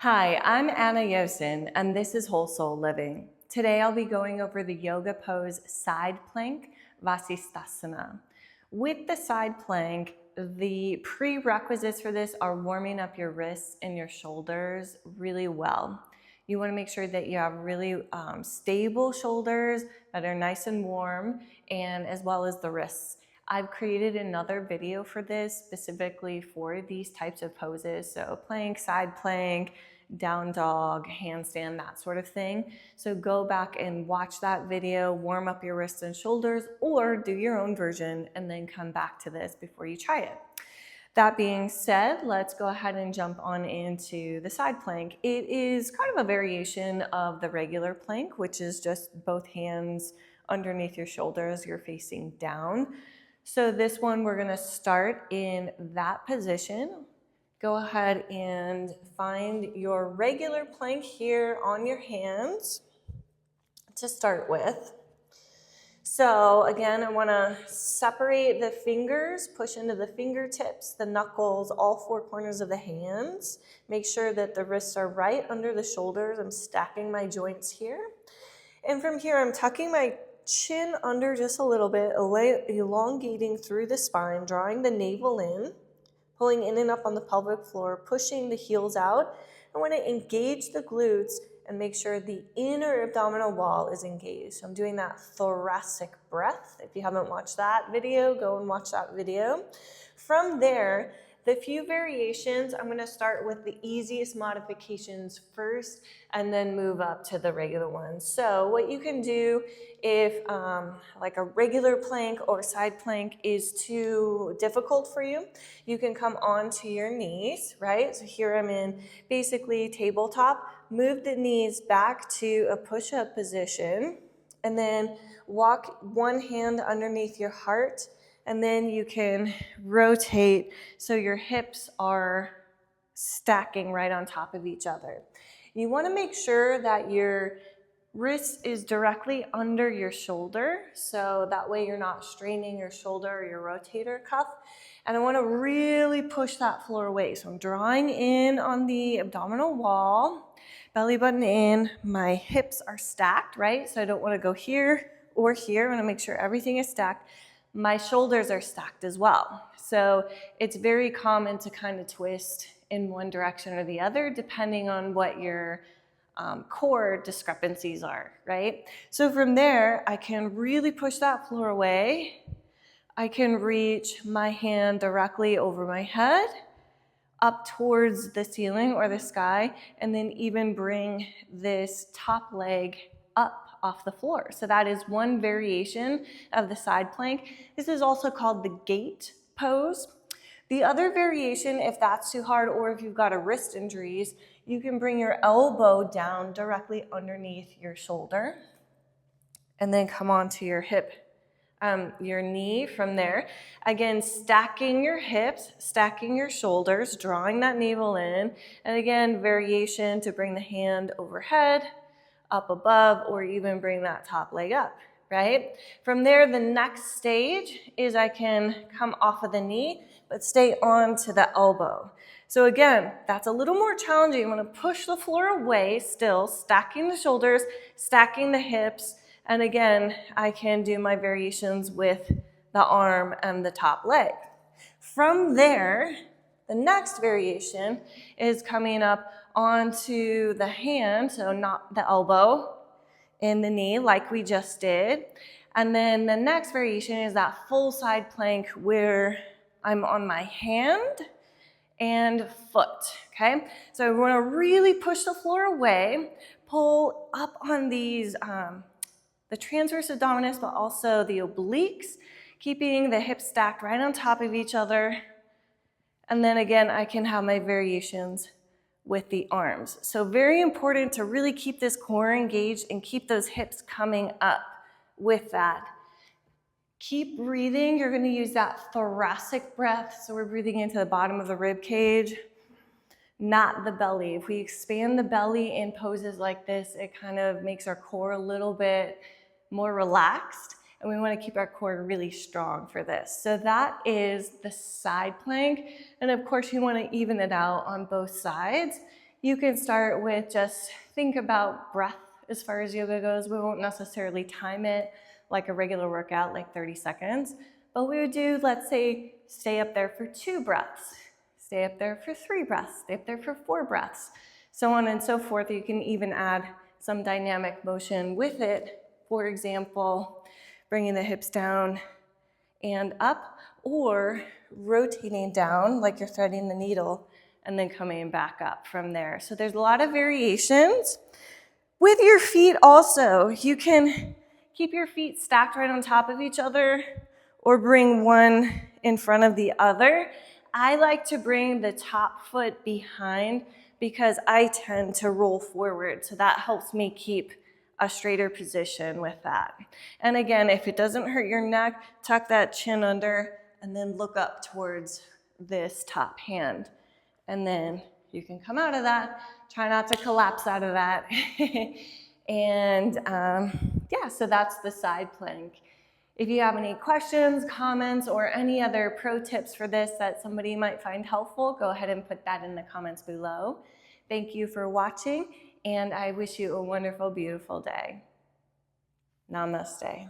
Hi, I'm Anna Yosin, and this is Whole-Soul Living. Today I'll be going over the yoga pose side plank, Vasisthasana. With the side plank, the prerequisites for this are warming up your wrists and your shoulders really well. You want to make sure that you have really stable shoulders that are nice and warm, and as well as the wrists. I've created another video for this specifically for these types of poses. So plank, side plank, down dog, handstand, that sort of thing. So go back and watch that video, warm up your wrists and shoulders, or do your own version and then come back to this before you try it. That being said, let's go ahead and jump on into the side plank. It is kind of a variation of the regular plank, which is just both hands underneath your shoulders, you're facing down. So this one, we're gonna start in that position. Go ahead and find your regular plank here on your hands to start with. So again, I wanna separate the fingers, push into the fingertips, the knuckles, all four corners of the hands. Make sure that the wrists are right under the shoulders. I'm stacking my joints here. And from here, I'm tucking my chin under just a little bit, elongating through the spine, drawing the navel in, pulling in and up on the pelvic floor, pushing the heels out. I want to engage the glutes and make sure the inner abdominal wall is engaged. So I'm doing that thoracic breath. If you haven't watched that video, go and watch that video. From there, the few variations, I'm going to start with the easiest modifications first and then move up to the regular ones. So what you can do if like a regular plank or side plank is too difficult for you, you can come onto your knees, right? So here I'm in basically tabletop. Move the knees back to a push-up position and then walk one hand underneath your heart. And then you can rotate so your hips are stacking right on top of each other. You want to make sure that your wrist is directly under your shoulder, so that way you're not straining your shoulder or your rotator cuff. And I want to really push that floor away. So I'm drawing in on the abdominal wall, belly button in, my hips are stacked, right? So I don't want to go here or here. I want to make sure everything is stacked. My shoulders are stacked as well. So it's very common to kind of twist in one direction or the other, depending on what your core discrepancies are, right? So from there, I can really push that floor away. I can reach my hand directly over my head, up towards the ceiling or the sky, and then even bring this top leg up off the floor. So that is one variation of the side plank. This is also called the gate pose. The other variation, if that's too hard or if you've got a wrist injuries, you can bring your elbow down directly underneath your shoulder and then come onto your hip, your knee from there. Again, stacking your hips, stacking your shoulders, drawing that navel in. And again, variation to bring the hand overhead, up above, or even bring that top leg up, right? From there, the next stage is I can come off of the knee, but stay on to the elbow. So again, that's a little more challenging. I'm gonna push the floor away still, stacking the shoulders, stacking the hips, and again, I can do my variations with the arm and the top leg. From there, the next variation is coming up onto the hand, so not the elbow and the knee like we just did. And then the next variation is that full side plank where I'm on my hand and foot, okay? So we wanna really push the floor away, pull up on these, the transverse abdominis, but also the obliques, keeping the hips stacked right on top of each other. And then again, I can have my variations with the arms. So very important to really keep this core engaged and keep those hips coming up with that. Keep breathing. You're going to use that thoracic breath. So we're breathing into the bottom of the rib cage, not the belly. If we expand the belly in poses like this, it kind of makes our core a little bit more relaxed. And we want to keep our core really strong for this. So that is the side plank. And of course, you want to even it out on both sides. You can start with just think about breath as far as yoga goes. We won't necessarily time it like a regular workout, like 30 seconds, but we would do, let's say, stay up there for 2 breaths, stay up there for 3 breaths, stay up there for 4 breaths, so on and so forth. You can even add some dynamic motion with it. For example, bringing the hips down and up, or rotating down like you're threading the needle and then coming back up from there. So there's a lot of variations. With your feet also, you can keep your feet stacked right on top of each other or bring one in front of the other. I like to bring the top foot behind because I tend to roll forward, so that helps me keep a straighter position with that. And again, if it doesn't hurt your neck, tuck that chin under and then look up towards this top hand. And then you can come out of that. Try not to collapse out of that. And yeah, so that's the side plank. If you have any questions, comments, or any other pro tips for this that somebody might find helpful, go ahead and put that in the comments below. Thank you for watching, and I wish you a wonderful, beautiful day. Namaste.